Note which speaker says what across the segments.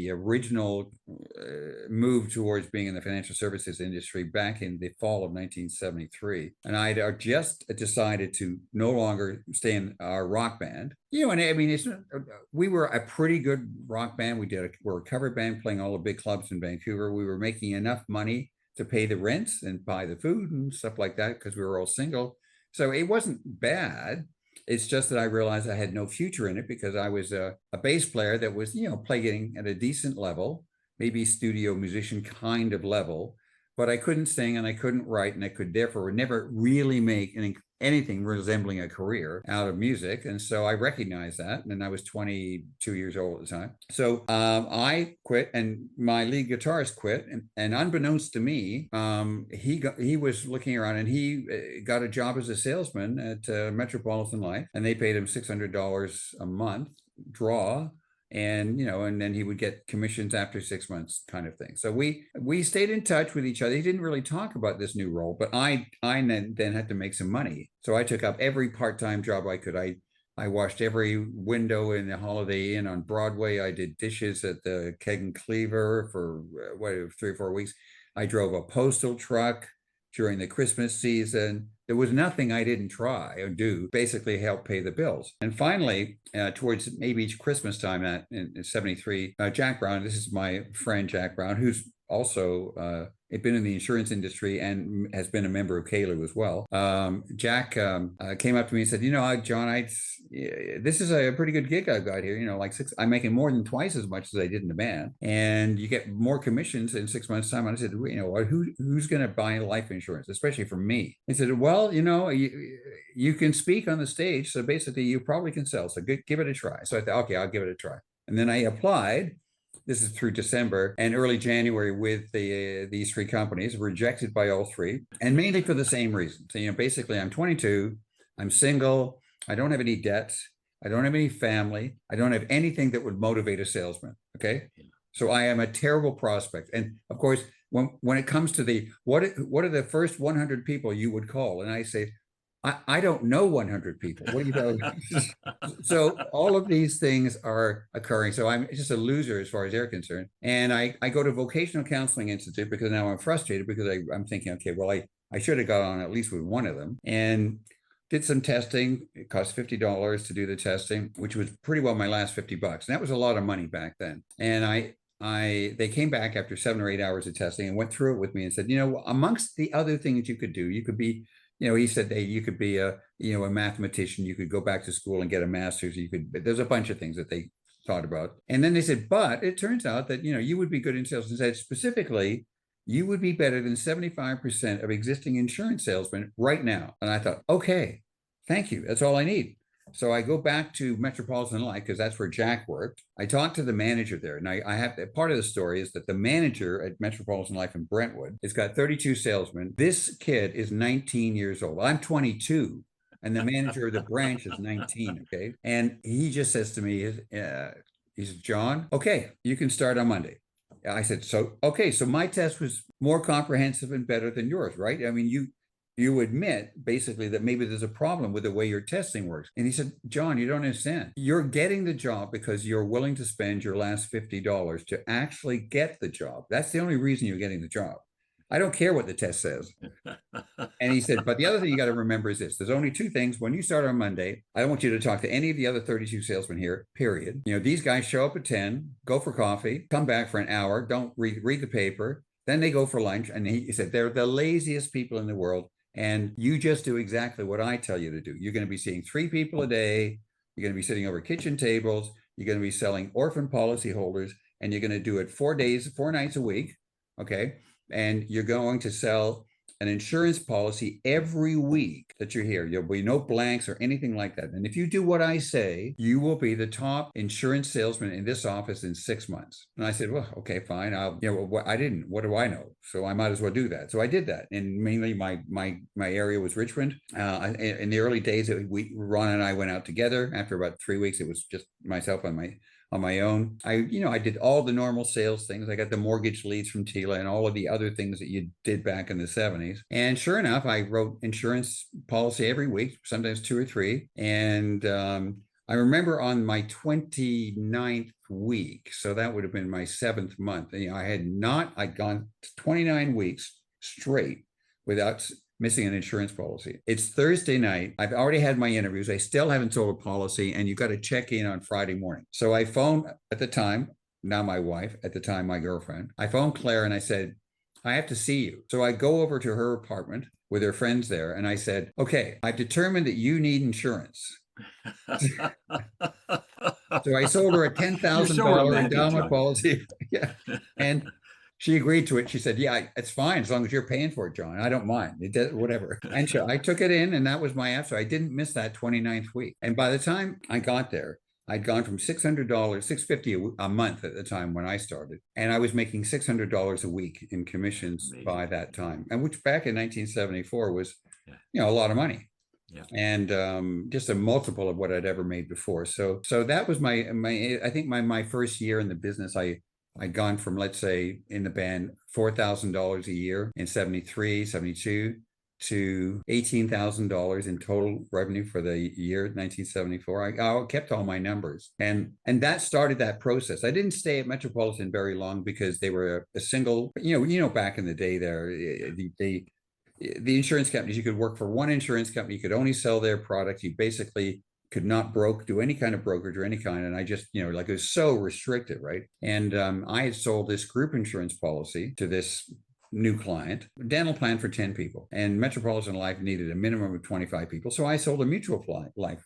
Speaker 1: the original move towards being in the financial services industry back in the fall of 1973. And I'd just decided to no longer stay in our rock band. And I mean, we were a pretty good rock band. We're a cover band playing all the big clubs in Vancouver. We were making enough money to pay the rents and buy the food and stuff like that because we were all single. So it wasn't bad. It's just that I realized I had no future in it because I was a bass player that was, playing at a decent level, maybe studio musician kind of level, but I couldn't sing and I couldn't write, and I could therefore never really make anything resembling a career out of music. And so I recognized that, and I was 22 years old at the time. So I quit, and my lead guitarist quit, and unbeknownst to me, he was looking around, and he got a job as a salesman at Metropolitan Life, and they paid him $600 a month draw. And then he would get commissions after 6 months, kind of thing. So we stayed in touch with each other. He didn't really talk about this new role, but I then had to make some money. So I took up every part-time job I could. I washed every window in the Holiday Inn on Broadway. I did dishes at the Keg and Cleaver for 3 or 4 weeks. I drove a postal truck during the Christmas season. There was nothing I didn't try or do, basically help pay the bills. And finally, towards maybe Christmas time in 73, Jack Brown, this is my friend Jack Brown, who's also been in the insurance industry and has been a member of CALU as well. Jack came up to me and said, John, this is a pretty good gig I've got here. I'm making more than twice as much as I did in the band, and you get more commissions in 6 months' time. And I said, who's going to buy life insurance, especially for me? He said, well, you can speak on the stage, so basically you probably can sell. So give it a try. So I thought, okay, I'll give it a try. And then I applied. This is through December and early January with these 3 companies, rejected by all 3, and mainly for the same reason. So, basically I'm 22, I'm single, I don't have any debts, I don't have any family, I don't have anything that would motivate a salesman. Okay. So I am a terrible prospect. And of course, when it comes to what are the first 100 people you would call? And I say, I don't know 100 people. What do you know? So all of these things are occurring. So I'm just a loser as far as they're concerned. And I go to Vocational Counseling Institute because now I'm frustrated because I'm thinking, okay, well, I should have got on at least with one of them, and did some testing. It cost $50 to do the testing, which was pretty well my last $50. And that was a lot of money back then. And they came back after 7 or 8 hours of testing and went through it with me and said, amongst the other things you could do, you could be, he said, hey, you could be a mathematician, you could go back to school and get a master's, there's a bunch of things that they thought about. And then they said, but it turns out that, you would be good in sales. And said, specifically, you would be better than 75% of existing insurance salesmen right now. And I thought, okay, thank you. That's all I need. So I go back to Metropolitan Life because that's where Jack worked. I talked to the manager there. And I have part of the story is that the manager at Metropolitan Life in Brentwood has got 32 salesmen. This kid is 19 years old. I'm 22. And the manager of the branch is 19. Okay. And he just says to me, he says, John, okay, you can start on Monday. I said, so my test was more comprehensive and better than yours, right? I mean, you admit basically that maybe there's a problem with the way your testing works. And he said, John, you don't understand. You're getting the job because you're willing to spend your last $50 to actually get the job. That's the only reason you're getting the job. I don't care what the test says. And he said, but the other thing you got to remember is this. There's only 2 things. When you start on Monday, I don't want you to talk to any of the other 32 salesmen here, period. These guys show up at 10, go for coffee, come back for an hour, don't read the paper. Then they go for lunch. And he said, they're the laziest people in the world. And you just do exactly what I tell you to do. You're going to be seeing 3 people a day. You're going to be sitting over kitchen tables. You're going to be selling orphan policy holders, and you're going to do it 4 nights a week. Okay. And you're going to sell an insurance policy every week that you're here. There'll be no blanks or anything like that. And if you do what I say, you will be the top insurance salesman in this office in 6 months. And I said, well, okay, fine. I didn't. What do I know? So I might as well do that. So I did that. And mainly my area was Richmond. In the early days, Ron and I went out together. After about 3 weeks, it was just myself on my own. I did all the normal sales things. I got the mortgage leads from Tila and all of the other things that you did back in the 70s. And sure enough, I wrote insurance policy every week, sometimes 2 or 3. And I remember on my 29th week, so that would have been my 7th month. I'd gone 29 weeks straight without missing an insurance policy. It's Thursday night. I've already had my interviews. I still haven't sold a policy, and you got to check in on Friday morning. So I phoned at the time, now my wife, at the time, my girlfriend. I phoned Claire and I said, I have to see you. So I go over to her apartment with her friends there. And I said, okay, I've determined that you need insurance. So I sold her a $10,000 endowment policy. Yeah. And she agreed to it. She said, yeah, it's fine as long as you're paying for it, John. I don't mind. It does, whatever. And so I took it in, and that was my answer. I didn't miss that 29th week. And by the time I got there, I'd gone from $600, $650 a month at the time when I started, and I was making $600 a week in commissions by that time, and which back in 1974 was, a lot of money. Yeah. And just a multiple of what I'd ever made before. So that was I think my first year in the business. I'd gone from, let's say, in the band, $4,000 a year in 73, 72 to $18,000 in total revenue for the year 1974. I kept all my numbers, and that started that process. I didn't stay at Metropolitan very long because they were a single, back in the day there, the insurance companies, you could work for one insurance company, you could only sell their product. You basically could not do any kind of brokerage or any kind. And I just, it was so restricted, right? And I had sold this group insurance policy to this new client, dental plan for 10 people. And Metropolitan Life needed a minimum of 25 people. So I sold a mutual life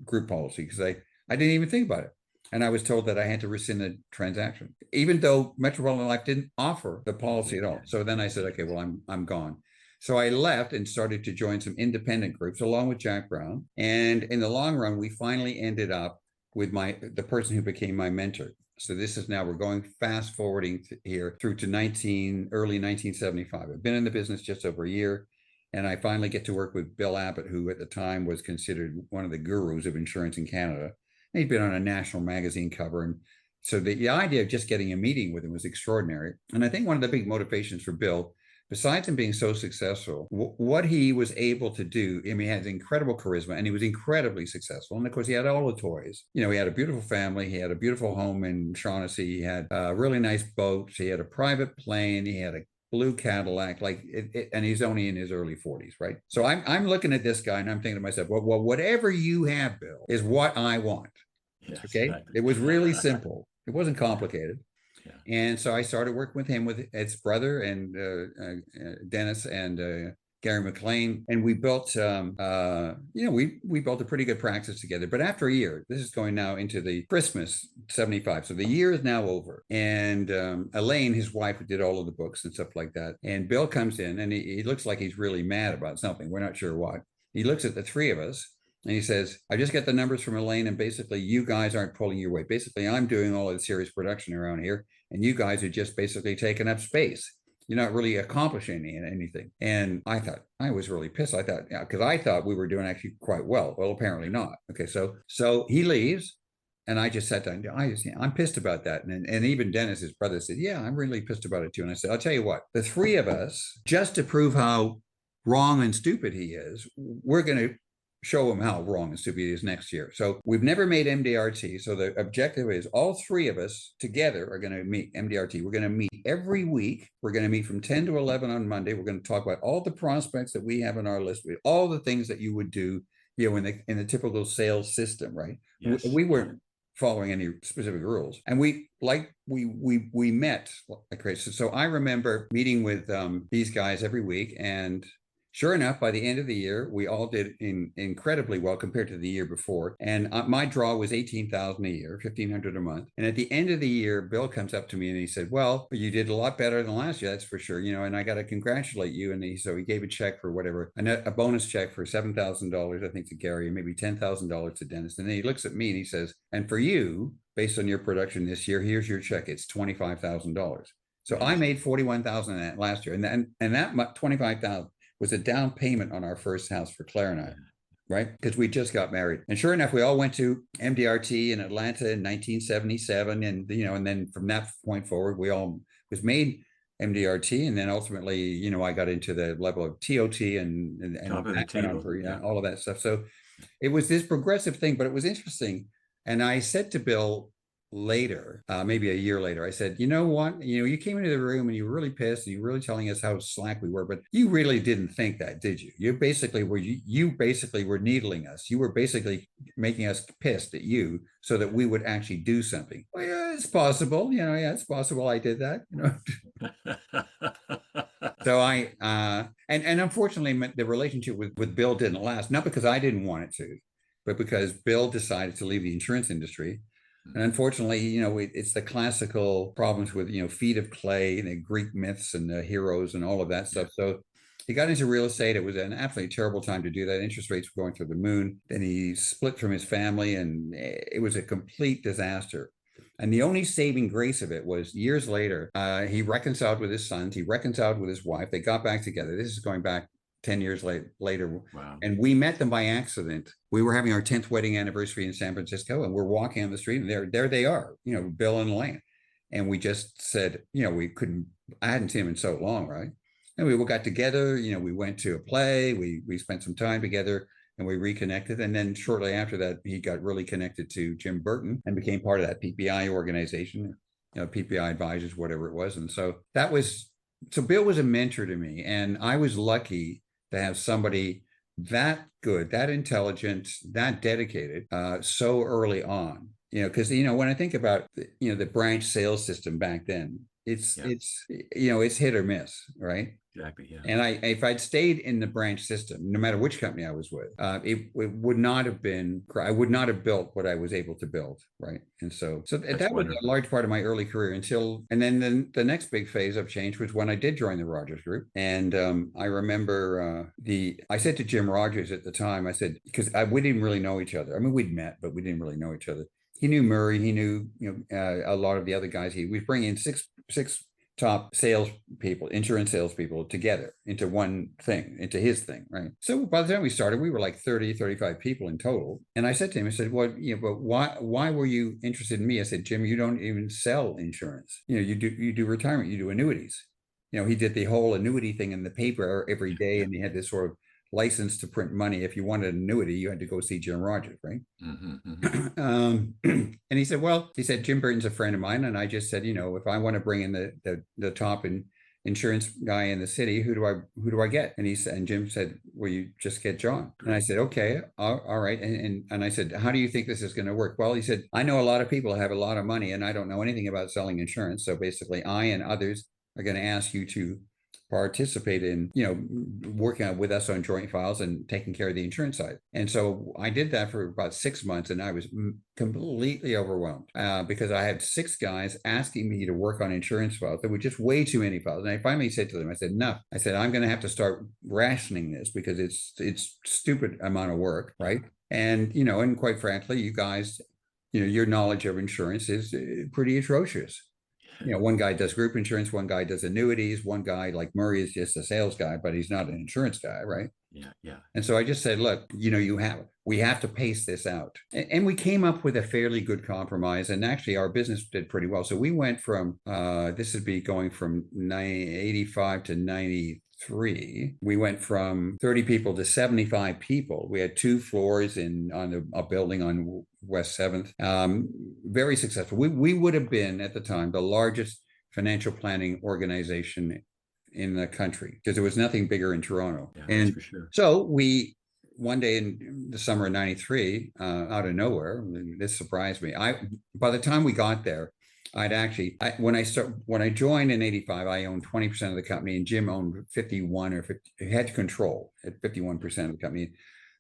Speaker 1: group policy because I didn't even think about it. And I was told that I had to rescind the transaction, even though Metropolitan Life didn't offer the policy at all. So then I said, okay, well, I'm gone. So I left and started to join some independent groups along with Jack Brown. And in the long run, we finally ended up with the person who became my mentor. So this is now, we're going fast forwarding here through to early 1975. I've been in the business just over a year, and I finally get to work with Bill Abbott, who at the time was considered one of the gurus of insurance in Canada. And he'd been on a national magazine cover. And so the idea of just getting a meeting with him was extraordinary. And I think one of the big motivations for Bill, besides him being so successful, what he was able to do, he has incredible charisma, and he was incredibly successful. And of course, he had all the toys. He had a beautiful family. He had a beautiful home in Shaughnessy. He had a really nice boat. He had a private plane. He had a blue Cadillac, and he's only in his early 40s, right? So I'm looking at this guy, and I'm thinking to myself, well, whatever you have, Bill, is what I want. Yes, okay? Right. It was really simple. It wasn't complicated. And so I started working with him, with Ed's brother and Dennis and Gary McLean, and we built, we built a pretty good practice together. But after a year, this is going now into the Christmas 75. So the year is now over, and Elaine, his wife, did all of the books and stuff like that. And Bill comes in, and he looks like he's really mad about something. We're not sure what. He looks at the three of us, and he says, I just got the numbers from Elaine, and basically you guys aren't pulling your weight. Basically, I'm doing all of the serious production around here, and you guys are just basically taking up space. You're not really accomplishing anything. And I was really pissed. Because I thought we were doing actually quite well. Well, apparently not. Okay, so he leaves, and I just sat down. I'm pissed about that. And even Dennis, his brother, said, yeah, I'm really pissed about it too. And I said, I'll tell you what, the three of us, just to prove how wrong and stupid he is, we're going to show him how wrong and stupid he is next year. So we've never made MDRT. So the objective is all three of us together are going to meet MDRT. We're going to meet every week. We're going to meet from 10 to 11 on Monday. We're going to talk about all the prospects that we have on our list, all the things that you would do, in the typical sales system, right? Yes. We weren't following any specific rules. And we met like crazy. So I remember meeting with these guys every week, and sure enough, by the end of the year, we all did incredibly well compared to the year before. And my draw was $18,000 a year, $1,500 a month. And at the end of the year, Bill comes up to me and he said, well, you did a lot better than last year, that's for sure. And I got to congratulate you. And so he gave a check for whatever, a bonus check for $7,000, I think, to Gary, and maybe $10,000 to Dennis. And then he looks at me and he says, and for you, based on your production this year, here's your check. It's $25,000. So I made $41,000 last year. And that $25,000 was a down payment on our first house for Claire and I, right? Because we just got married. And sure enough, we all went to MDRT in Atlanta in 1977. And, and then from that point forward, we all was made MDRT. And then ultimately, I got into the level of TOT and all of that stuff. it was this progressive thing, but it was interesting. And I said to Bill later, maybe a year later, I said, you know what? You came into the room and you were really pissed and you were really telling us how slack we were, but you really didn't think that, did you? You basically were needling us. You were basically making us pissed at you so that we would actually do something. Well, yeah, it's possible. Yeah, it's possible I did that. So and unfortunately the relationship with Bill didn't last, not because I didn't want it to, but because Bill decided to leave the insurance industry. And unfortunately, it's the classical problems with, feet of clay and the Greek myths and the heroes and all of that stuff. So he got into real estate. It was an absolutely terrible time to do that. Interest rates were going through the moon. Then he split from his family and it was a complete disaster. And the only saving grace of it was years later, he reconciled with his sons. He reconciled with his wife. They got back together. This is going back 10 years later.
Speaker 2: Wow.
Speaker 1: And we met them by accident. We were having our 10th wedding anniversary in San Francisco, and we're walking on the street, and there they are, Bill and Elaine. And we just said, I hadn't seen him in so long, right? And we got together, we went to a play, we spent some time together, and we reconnected. And then shortly after that, he got really connected to Jim Burton and became part of that PPI organization, PPI advisors, whatever it was. And so Bill was a mentor to me, and I was lucky to have somebody that good, that intelligent, that dedicated so early on, because, when I think about, the branch sales system back then, it's hit or miss, right?
Speaker 2: Exactly. Yeah.
Speaker 1: And if I'd stayed in the branch system, no matter which company I was with, it would not have been, I would not have built what I was able to build. Right. And so that was a large part of my early career and then the next big phase of change was when I did join the Rogers Group. And I remember I said to Jim Rogers at the time, I said, because we didn't really know each other. I mean, we'd met, but we didn't really know each other. He knew Murray. He knew, a lot of the other guys. He was bringing six top salespeople, insurance salespeople together into one thing, into his thing, right? So by the time we started, we were like 30, 35 people in total. And I said to him, I said, well, but why were you interested in me? I said, Jim, you don't even sell insurance. You do retirement, you do annuities. He did the whole annuity thing in the paper every day. And he had this sort of license to print money. If you wanted an annuity, you had to go see Jim Rogers, right? And he said, Jim Burton's a friend of mine. And I just said, if I want to bring in the top insurance guy in the city, who do I get? And Jim said, well, you just get John. And I said, okay, all right. And I said, how do you think this is going to work? Well, he said, I know a lot of people have a lot of money and I don't know anything about selling insurance. So basically I and others are going to ask you to participate in, working with us on joint files and taking care of the insurance side. And so I did that for about 6 months, and I was completely overwhelmed because I had 6 guys asking me to work on insurance files. There were just way too many files. And I finally said to them, I said, no, I said, I'm going to have to start rationing this because it's stupid amount of work, right? And, and quite frankly, you guys, your knowledge of insurance is pretty atrocious. One guy does group insurance, one guy does annuities, one guy like Murray is just a sales guy, but he's not an insurance guy, right?
Speaker 2: Yeah.
Speaker 1: And so I just said, look, we have to pace this out. And we came up with a fairly good compromise. And actually our business did pretty well. So we went from, this would be going from 85 to 93. We went from 30 people to 75 people. We had 2 floors on a building on West 7th. Very successful. We would have been at the time the largest financial planning organization in the country because there was nothing bigger in Toronto.
Speaker 2: Yeah,
Speaker 1: and
Speaker 2: that's for sure.
Speaker 1: So one day in the summer of 93, out of nowhere, this surprised me. By the time we got there, when I joined in 85, I owned 20% of the company and Jim owned 51 or 50, had control at 51% of the company.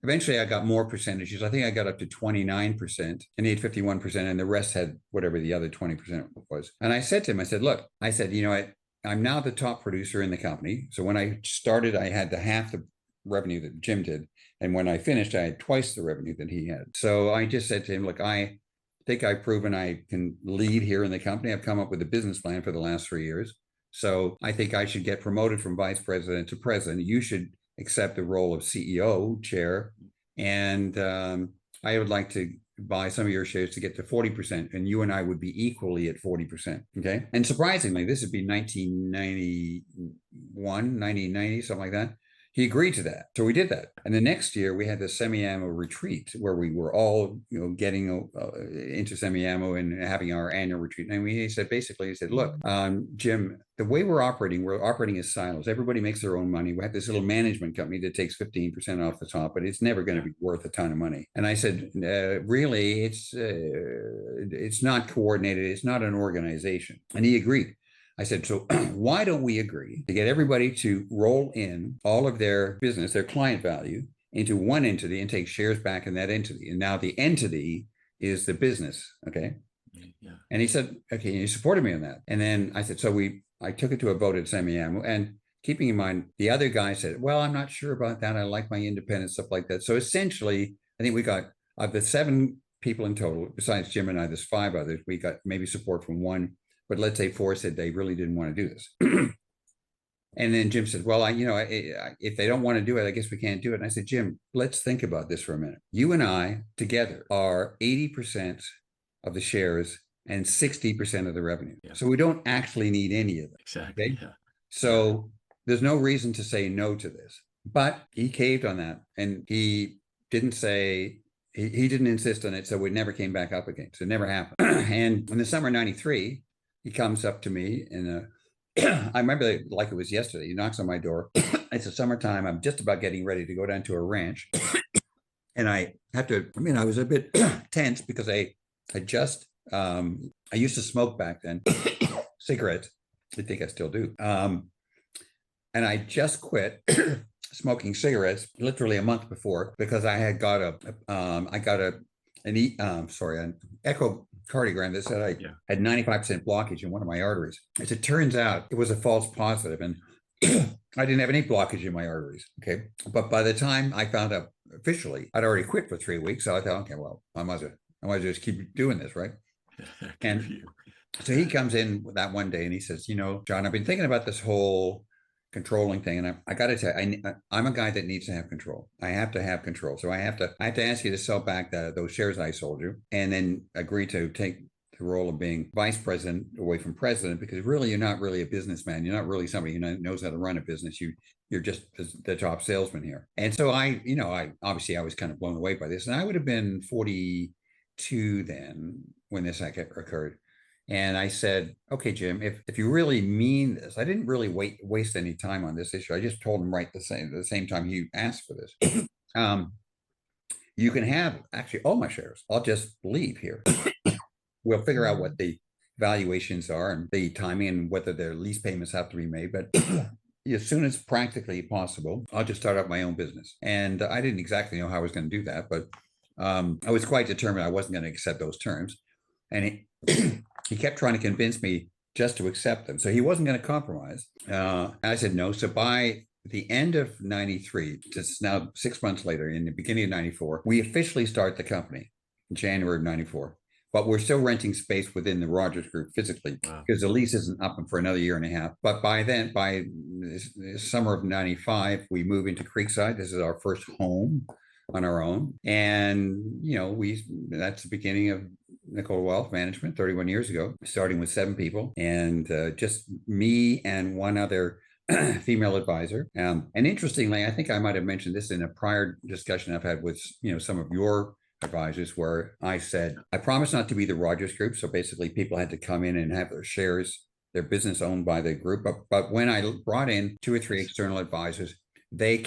Speaker 1: Eventually I got more percentages. I think I got up to 29% and he had 51% and the rest had whatever the other 20% was. And I said to him, I said, look, I'm now the top producer in the company. So when I started, I had half the revenue that Jim did. And when I finished, I had twice the revenue that he had. So I just said to him, look, I think I've proven I can lead here in the company. I've come up with a business plan for the last 3 years. So I think I should get promoted from vice president to president. You should accept the role of CEO, chair. And I would like to buy some of your shares to get to 40%. And you and I would be equally at 40%. Okay. And surprisingly, this would be 1991, 1990, something like that. he agreed to that. So we did that. And the next year we had the semi-ammo retreat where we were all, getting into semi-ammo and having our annual retreat. And he said, look, Jim, the way we're operating as silos. Everybody makes their own money. We have this little management company that takes 15% off the top, but it's never going to be worth a ton of money. And I said, really, it's not coordinated. It's not an organization. And he agreed. I said, so why don't we agree to get everybody to roll in all of their business, their client value, into one entity and take shares back in that entity? And now the entity is the business. Okay. Yeah. And he said, okay, and he supported me on that. And then I said, I took it to a vote at semi-ammo, and keeping in mind, the other guy said, well, I'm not sure about that. I like my independence, stuff like that. So essentially, I think we got, of the 7 people in total, besides Jim and I, there's 5 others. We got maybe support from 1. But let's say 4 said they really didn't want to do this. And then Jim said, well, if they don't want to do it, I guess we can't do it. And I said, Jim, let's think about this for a minute. You and I together are 80% of the shares and 60% of the revenue. Yeah. So we don't actually need any of it.
Speaker 2: Exactly. Okay?
Speaker 1: Yeah. So there's no reason to say no to this. But he caved on that, and he didn't say, he didn't insist on it. So we never came back up again. So it never happened. And in the summer of 93, he comes up to me and I remember it like it was yesterday. He knocks on my door. It's the summertime. I'm just about getting ready to go down to a ranch. And I have to, I was a bit tense because I used to smoke back then, cigarettes. I think I still do. And I just quit smoking cigarettes literally a month before because I had got an echocardiogram that said I had 95% blockage in one of my arteries. As it turns out, it was a false positive, and I didn't have any blockage in my arteries. Okay, but by the time I found out officially, I'd already quit for 3 weeks. So I thought, okay, well, I might as well just keep doing this, right? And so he comes in that one day and he says, John, I've been thinking about this whole controlling thing, and I got to tell you, I'm a guy that needs to have control. I have to have control. So I have to ask you to sell back those shares I sold you, and then agree to take the role of being vice president away from president, because really you're not really a businessman. You're not really somebody who knows how to run a business. You're just the top salesman here. And so I obviously I was kind of blown away by this, and I would have been 42 then when this occurred. And I said, okay, Jim, if you really mean this, I didn't really waste any time on this issue. I just told him right the same time he asked for this. You can have actually all my shares. I'll just leave here. We'll figure out what the valuations are and the timing and whether their lease payments have to be made. But as soon as practically possible, I'll just start up my own business. And I didn't exactly know how I was going to do that, but I was quite determined I wasn't going to accept those terms. And he kept trying to convince me just to accept them. So he wasn't going to compromise. And I said no. So by the end of 93, just now 6 months later, in the beginning of 94, we officially start the company in January of 94. But we're still renting space within the Rogers Group physically because the lease isn't up for another year and a half. But by this summer of 95, we move into Creekside. This is our first home on our own. And, that's the beginning of Nicola Wealth Management 31 years ago, starting with 7 people and just me and one other female advisor. And interestingly, I think I might have mentioned this in a prior discussion I've had with, some of your advisors, where I said, I promise not to be the Rogers Group. So basically people had to come in and have their shares, their business owned by the group. But when I brought in 2 or 3 external advisors, I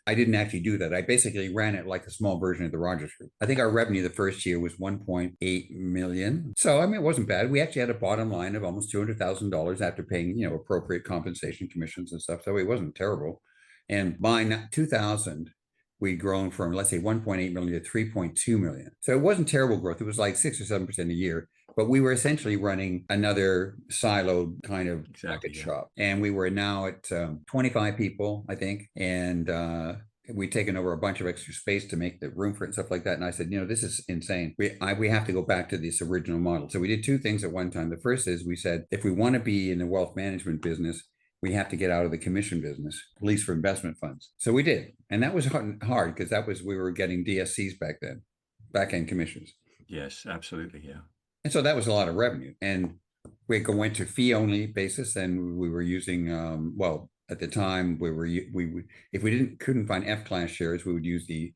Speaker 1: didn't actually do that. I basically ran it like a small version of the Rogers Group. I think our revenue the first year was 1.8 million. So, it wasn't bad. We actually had a bottom line of almost $200,000 after paying, appropriate compensation commissions and stuff. So it wasn't terrible. And by 2000, we'd grown from, let's say, 1.8 million to 3.2 million. So it wasn't terrible growth. It was like 6 or 7% a year. But we were essentially running another siloed kind of package shop. And we were now at 25 people, I think. And we'd taken over a bunch of extra space to make the room for it and stuff like that. And I said, this is insane. We have to go back to this original model. So we did 2 things at one time. The first is we said, if we want to be in the wealth management business, we have to get out of the commission business, at least for investment funds. So we did. And that was hard because we were getting DSCs back then, back-end commissions.
Speaker 2: Yes, absolutely. Yeah.
Speaker 1: And so that was a lot of revenue. And we went to fee-only basis, and we were using, at the time we would, if we couldn't find F-class shares, we would use the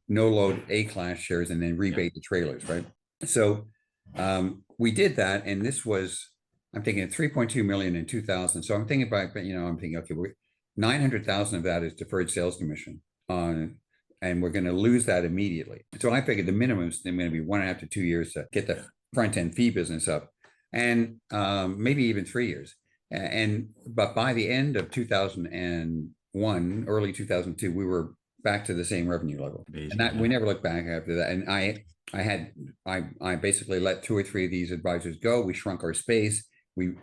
Speaker 1: no load A-class shares and then rebate the trailers, right? So we did that, and this was, I'm thinking 3.2 million in 2000. So I'm thinking about, I'm thinking, okay, 900,000 of that is deferred sales commission on, and we're going to lose that immediately. So I figured the minimum is going to be 1.5 to 2 years to get the front end fee business up, and maybe even 3 years. But by the end of 2001, early 2002, we were back to the same revenue level. Amazing, and that we never looked back after that. And I basically let 2 or 3 of these advisors go. We shrunk our space. We